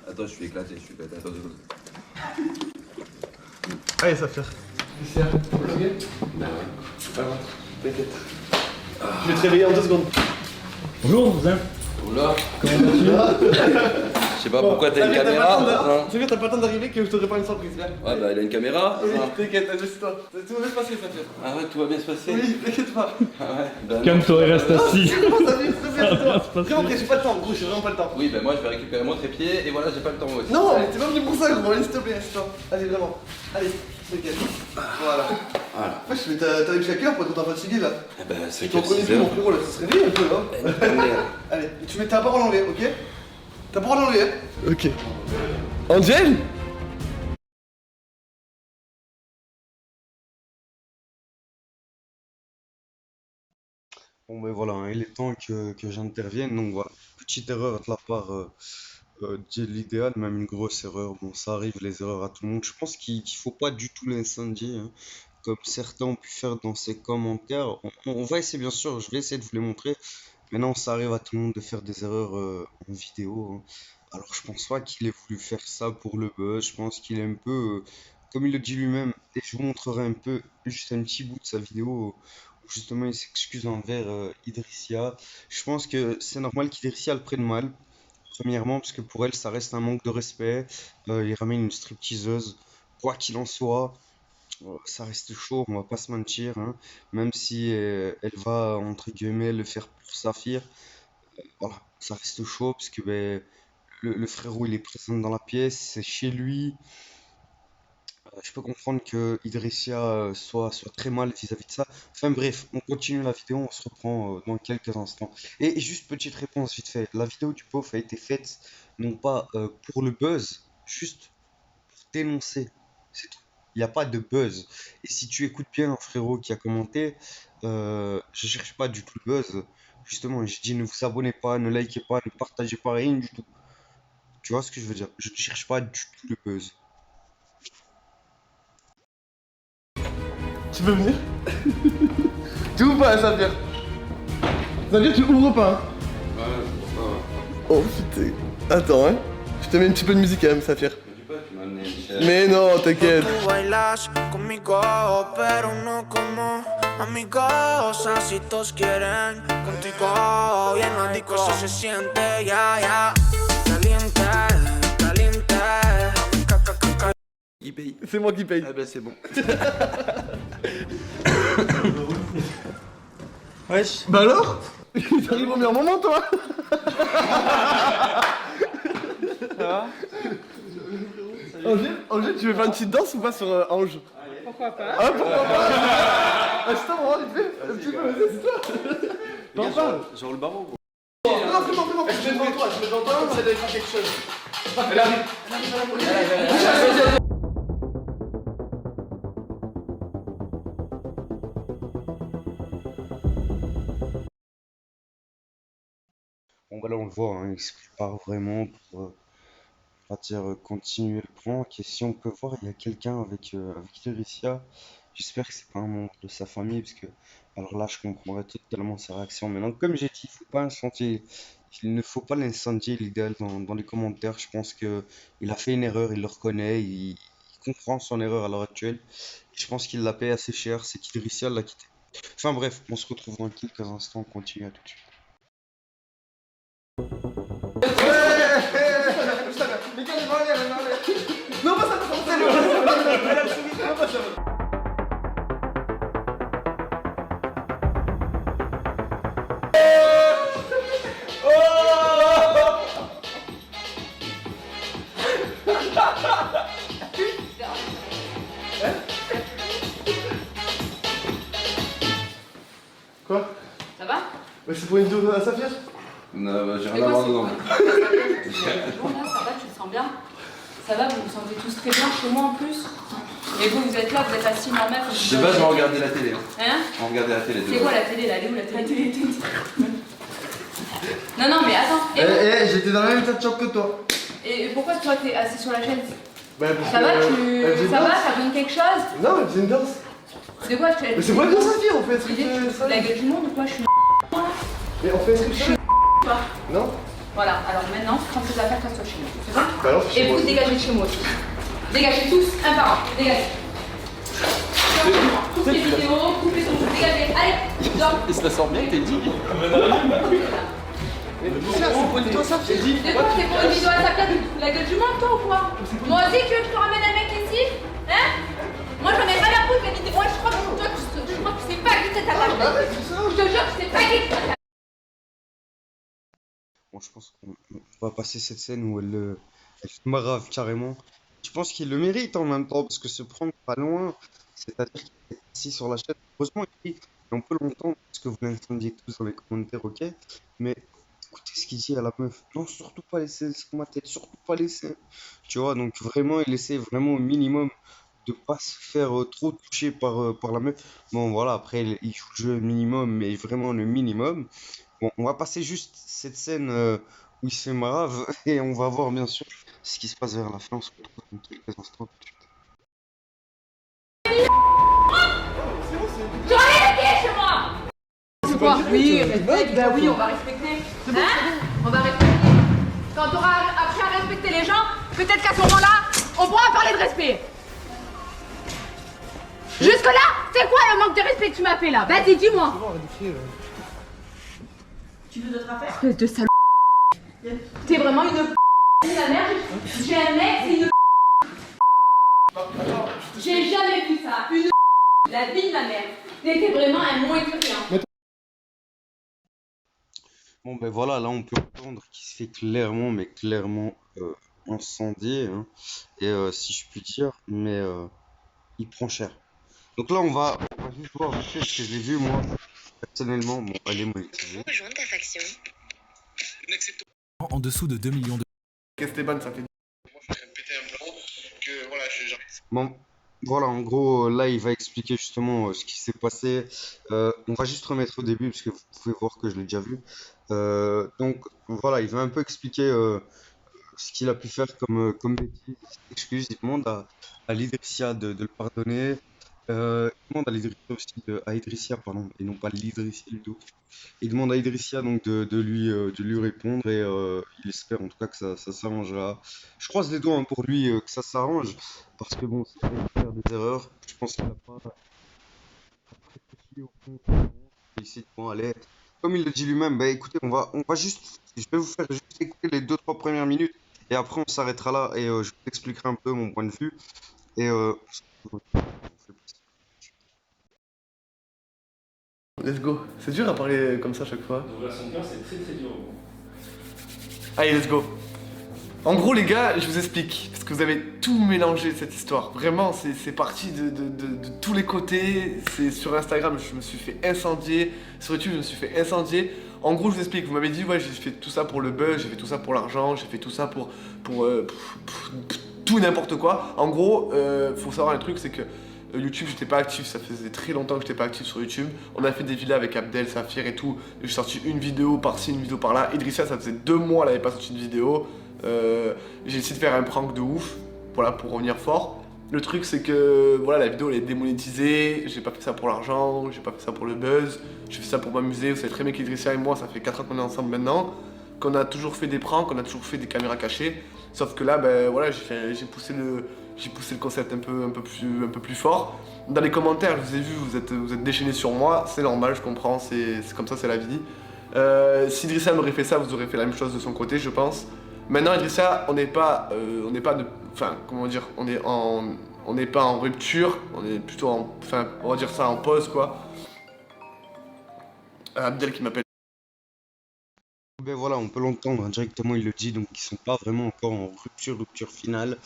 Attends, je suis éclaté, Attends, 2 secondes. Allez, ça fait. Lucien, ok? Bah ouais. Ça va, t'inquiète. Je vais te réveiller en 2 secondes. Bonjour, Cousin. Oula. Comment vas-tu? Je sais pas pourquoi t'as une caméra. C'est bien, t'as pas le temps d'arriver que je te prépare une surprise là. Ouais, bah il a une caméra. Oui, t'inquiète, laisse-toi. Tout va bien se passer, ça fait. Ah ouais, tout va bien se passer. Oui, t'inquiète pas. Ah ouais. Bah, non. Calme-toi et reste assis. Comment ça va très bien, toi? se passer. Viens, ok, j'ai pas le temps, gros, j'ai vraiment pas le temps. Oui, bah moi je vais récupérer mon trépied et voilà, j'ai pas le temps moi aussi. Non, mais t'es pas venu pour ça, gros, allez, s'il te plaît, laisse-toi. Allez, vraiment. Allez, t'inquiète. Voilà. Voilà. Wesh, mais t'as eu jusqu'à quelle heure pour être autant fatigué là? Eh bah, c'est Tu t'en connais 6 plus, mon heures. frérot, là, ça se réveille un peu là. Allez, tu mets ta parole en l'enlever, ok? Ta parole en l'enlever, hein? Ok. Angel? Bon ben voilà, hein, il est temps que j'intervienne. Donc voilà, petite erreur de la part de l'idéal, même une grosse erreur. Bon, ça arrive les erreurs à tout le monde. Je pense qu'il faut pas du tout l'incendier, hein, comme certains ont pu faire dans ces commentaires. On va essayer, bien sûr, je vais essayer de vous les montrer. Maintenant, ça arrive à tout le monde de faire des erreurs en vidéo, hein. Alors je pense pas qu'il ait voulu faire ça pour le buzz. Je pense qu'il est un peu, comme il le dit lui-même, et je vous montrerai un peu, juste un petit bout de sa vidéo où justement il s'excuse envers Idrissia. Je pense que c'est normal qu'Idrissia le prenne mal. Premièrement, parce que pour elle, ça reste un manque de respect. Il ramène une stripteaseuse. Quoi qu'il en soit, ça reste chaud, on va pas se mentir, hein. Même si elle va, entre guillemets, le faire pour Saphir, voilà, ça reste chaud, parce que ben, le frérot, il est présent dans la pièce, c'est chez lui. Je peux comprendre que Idrissia soit très mal vis-à-vis de ça. Enfin bref, on continue la vidéo, on se reprend dans quelques instants. Et juste petite réponse vite fait, la vidéo du pauvre a été faite non pas pour le buzz, juste pour dénoncer, c'est tout. Il n'y a pas de buzz. Et si tu écoutes bien un frérot qui a commenté, je cherche pas du tout le buzz. Justement, je dis ne vous abonnez pas, ne likez pas, ne partagez pas, rien du tout. Tu vois ce que je veux dire? Je ne cherche pas du tout le buzz. Tu peux venir? Tu ouvres pas, Xavier? Xavier, tu ouvres pas, hein? Ouais, c'est pour ça, ouais. Oh putain. Attends, hein. Je te mets un petit peu de musique quand même, Saphir. Je dis pas, tu m'as amené Michel. Mais non, t'inquiète. Tú bailas conmigo, pero no como amigos. Así todos quieren contigo. Y en la disco eso se siente, ya, ya. Caliente, caliente. Il paye. C'est moi qui paye. Ah bah c'est bon. Wesh. Bah alors? T'arrives au meilleur moment, toi? Angèle, tu veux faire une petite danse ou pas sur Ange? Pourquoi pas? Ah, pourquoi pas? Ah, je t'en rends, vite fait. Un petit peu, c'est toi. T'en parles. Genre le baron, gros. Non, c'est bon, je mets devant toi, ça doit être quelque chose. Elle arrive. Bon, bah là, on le voit, hein, il se prépare vraiment pour, on va dire, continuer le prank. Et si on peut voir, il y a quelqu'un avec Idrissia. J'espère que c'est pas un membre de sa famille, parce que, alors là, je comprendrais totalement sa réaction. Maintenant, comme j'ai dit, il faut pas incendier, il ne faut pas l'incendier, l'idéal, dans les commentaires. Je pense que il a fait une erreur, il le reconnaît, il comprend son erreur à l'heure actuelle. Et je pense qu'il l'a payé assez cher, c'est qu'Idrissia l'a quitté. Enfin bref, on se retrouve dans quelques instants, on continue à tout de suite. Non, pas ça, pas ça. Quoi? Ça va? Mais c'est pour une vidéo à Saphir? Non, bah, j'ai Mais rien à quoi, voir c'est dedans. quoi? Bon, là, ça va, tu te sens bien? Ça va, vous vous sentez tous très bien chez moi en plus? Et vous êtes là, vous êtes assis normal. Je sais pas, je vais regarder la télé. Hein? On va regarder la télé. C'est quoi la télé là? Elle est où la télé? Non, non, mais attends. Et, J'étais dans la même état de choc que toi. et pourquoi toi t'es assis sur la chaise? Bah, parce Ça que, va, elle faisait une ça va, danse. ça donne quelque chose? Non, elle faisait une danse. De quoi je te Mais c'est pas bien Saphir, on fait un Tu truc dis que tu te fous de la gueule du monde ou quoi? Je suis Mais on fait un truc. Toi. Non. Voilà, alors maintenant, prends tes affaires, casse-toi chez moi. C'est bon? Bah alors, c'est chez Et moi vous aussi. dégagez de chez moi aussi. Dégagez tous, un par un. Dégagez. Coupez les vidéos, coupez tout. Dégagez. Allez, dors. Il se la sort bien, t'es dit. De quoi c'est pour une vidéo à sa place? Tu te fous la gueule du monde, toi ou quoi? Moi aussi, tu veux que je te ramène un mec ici? Hein? Moi j'en ai rien à foutre, la vidéo. Moi je crois que toi, je crois que tu sais pas qui c'est ta tâche. Je te jure que tu sais pas qui c'est ta tâche. Bon, je pense qu'on va passer cette scène où elle se marave carrément. Je pense qu'il le mérite en même temps, parce que se prendre pas loin, c'est-à-dire qu'il est assis sur la chaise. Heureusement, il dit, et on peut l'entendre, parce que vous l'incendiez tous dans les commentaires, ok? Mais écoutez ce qu'il dit à la meuf. Non, surtout pas laisser sur ma tête, surtout pas laisser. Tu vois, donc vraiment, il essaie vraiment au minimum de pas se faire trop toucher par la meuf. Bon, voilà, après, il joue le jeu minimum, mais vraiment le minimum. Bon, on va passer juste cette scène où il se fait marave et on va voir bien sûr ce qui se passe vers la fin. On se retrouve dans quelques instants tout de suite. Tu vas aller chez moi. C'est quoi? Oui, respecte. Bah oui, on va respecter. Hein? On va respecter. Quand tu auras appris à respecter les gens, peut-être qu'à ce moment-là, on pourra parler de respect. Jusque-là, c'est quoi le manque de respect que tu m'as fait là? Vas-y, dis-moi. Tu veux d'autres affaires? Espèce de sale. T'es vraiment une la merde. J'ai un mec, c'est une J'ai jamais vu ça. Une la vie de ma mère. T'étais vraiment un moins que rien. Bon ben voilà, là on peut entendre qu'il se fait clairement, mais clairement incendier, hein. Et si je puis dire, mais il prend cher. Donc là on va juste voir vite fait, parce que je l'ai vu moi, personnellement, bon elle est monétisée. Rejoindre ta faction. En dessous de 2 millions de... Esteban, ça fait. Bon, voilà, en gros, là, il va expliquer justement ce qui s'est passé. On va juste remettre au début, parce que vous pouvez voir que je l'ai déjà vu. Donc, voilà, il va un peu expliquer ce qu'il a pu faire comme bêtise. Excuse, il demande à l'Idrissia de le pardonner. Il demande à l'Idrissia aussi, à Idrissia, pardon, et non pas l'Idrissia du tout. Il demande à Idrissia donc de lui répondre et il espère en tout cas que ça s'arrangera. Je croise les doigts hein, pour lui que ça s'arrange parce que bon, c'est vrai qu'il faire des erreurs. Je pense qu'il n'a pas réfléchi au fond. Il s'est dit bon allez, comme il le dit lui-même, bah écoutez, on va juste, je vais vous faire juste écouter les 2-3 premières minutes et après on s'arrêtera là et je vous expliquerai un peu mon point de vue et Let's go. C'est dur à parler comme ça chaque fois. Ouvrir son cœur, c'est très très dur. Allez, let's go. En gros, les gars, je vous explique. Parce que vous avez tout mélangé cette histoire. Vraiment, c'est parti de tous les côtés. C'est sur Instagram, je me suis fait incendier. Sur YouTube, je me suis fait incendier. En gros, je vous explique. Vous m'avez dit, ouais, j'ai fait tout ça pour le buzz, j'ai fait tout ça pour l'argent, j'ai fait tout ça pour tout et n'importe quoi. En gros, faut savoir un truc, c'est que YouTube, j'étais pas actif, ça faisait très longtemps que j'étais pas actif sur YouTube. On a fait des villas avec Abdel, Saphir et tout. J'ai sorti une vidéo par-ci, une vidéo par-là. Idrissa, ça faisait 2 mois, elle avait pas sorti de vidéo. J'ai essayé de faire un prank de ouf, voilà, pour revenir fort. Le truc, c'est que voilà, la vidéo elle est démonétisée. J'ai pas fait ça pour l'argent, j'ai pas fait ça pour le buzz. J'ai fait ça pour m'amuser. Vous savez très bien qu'Idrissa et moi, ça fait 4 ans qu'on est ensemble maintenant. Qu'on a toujours fait des pranks, qu'on a toujours fait des caméras cachées. Sauf que là, ben voilà, j'ai poussé le concept un peu plus fort. Dans les commentaires, je vous ai vu, vous êtes déchaînés sur moi, c'est normal, je comprends, c'est comme ça, c'est la vie. Si Idrissa m'aurait fait ça, vous aurez fait la même chose de son côté, je pense. Maintenant, Idrissa, on n'est pas en rupture, on est plutôt on va dire ça en pause, quoi. Abdel qui m'appelle. ben voilà, on peut l'entendre hein, directement, il le dit, donc ils sont pas vraiment encore en rupture finale.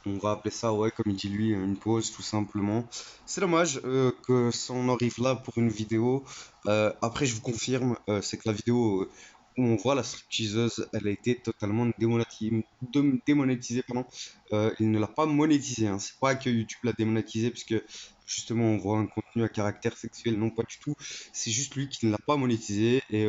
On va appeler ça, ouais, comme il dit lui, une pause tout simplement. C'est dommage que ça en arrive là pour une vidéo. Après, je vous confirme, c'est que la vidéo où on voit la stripteaseuse, elle a été totalement démonétisée, pardon. Il ne l'a pas monétisée, hein. C'est pas que YouTube l'a démonétisée, puisque justement on voit un contenu à caractère sexuel, non pas du tout. C'est juste lui qui ne l'a pas monétisé et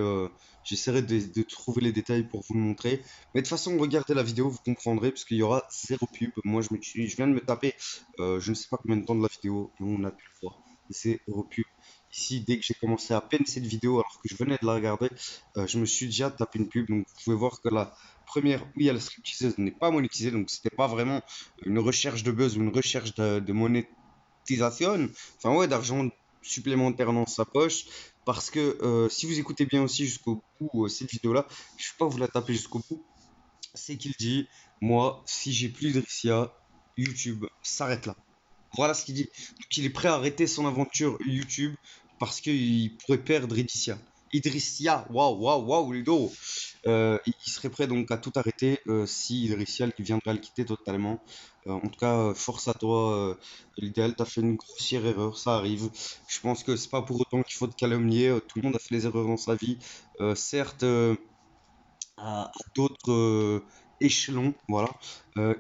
j'essaierai de trouver les détails pour vous le montrer. Mais de toute façon, regardez la vidéo, vous comprendrez, parce qu'il y aura 0 pub. Moi, je viens de me taper, je ne sais pas combien de temps de la vidéo, et on a pu le voir. 0 pub. ici, dès que j'ai commencé à peine cette vidéo, alors que je venais de la regarder, je me suis déjà tapé une pub. Donc vous pouvez voir que la première, où il y a la stripteaseuse, n'est pas monétisée. Donc c'était pas vraiment une recherche de buzz ou une recherche de monétisation. Enfin ouais, d'argent supplémentaire dans sa poche. Parce que si vous écoutez bien aussi jusqu'au bout cette vidéo-là, je ne vais pas vous la taper jusqu'au bout. C'est qu'il dit, moi, si j'ai plus d'Idrissia, YouTube s'arrête là. Voilà ce qu'il dit. Donc il est prêt à arrêter son aventure YouTube parce qu'il pourrait perdre Idrissia. Idrissia, waouh, waouh, waouh, Ludo. Il serait prêt donc à tout arrêter si Idrissia viendrait à le quitter totalement. En tout cas, force à toi, l'idéal, t'as fait une grossière erreur, ça arrive. Je pense que c'est pas pour autant qu'il faut te calomnier. Tout le monde a fait les erreurs dans sa vie. Certes, à d'autres échelons, voilà.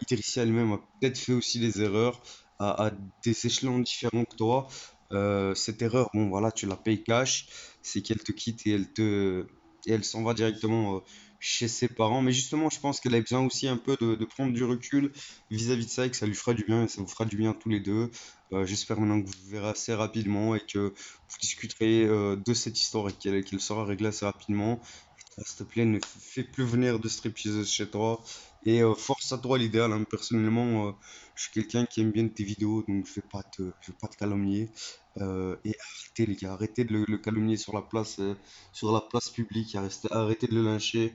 Idrissia elle-même a peut-être fait aussi des erreurs à des échelons différents que toi. Cette erreur, bon voilà, tu la payes cash, c'est qu'elle te quitte et elle s'en va directement chez ses parents. Mais justement, je pense qu'elle a besoin aussi un peu de prendre du recul vis-à-vis de ça et que ça lui fera du bien et ça vous fera du bien tous les deux. J'espère maintenant que vous vous verrez assez rapidement et que vous discuterez de cette histoire et qu'elle sera réglée assez rapidement. S'il te plaît, ne fais plus venir de stripteaseuse chez toi. Et force à toi l'idéal, hein. Personnellement, je suis quelqu'un qui aime bien tes vidéos, donc je vais pas te calomnier. Et arrêtez les gars, arrêtez de le calomnier sur la place publique, arrêtez de le lyncher.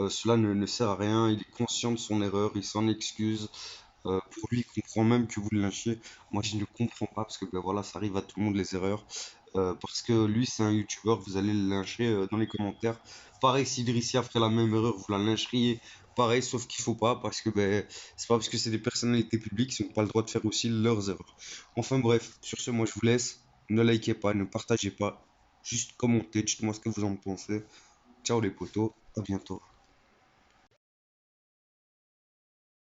Cela ne sert à rien, il est conscient de son erreur, il s'en excuse. Pour lui, il comprend même que vous le lynchez. Moi, je ne comprends pas parce que ben, voilà, ça arrive à tout le monde les erreurs. Parce que lui, c'est un youtubeur, vous allez le lyncher dans les commentaires. Pareil, si Idrissia ferait la même erreur, vous la lyncheriez. Pareil, sauf qu'il faut pas parce que ben, c'est pas parce que c'est des personnalités publiques qu'ils n'ont pas le droit de faire aussi leurs erreurs. Enfin bref, sur ce, moi je vous laisse. Ne likez pas, ne partagez pas. Juste commentez, dites-moi ce que vous en pensez. Ciao les potos, à bientôt.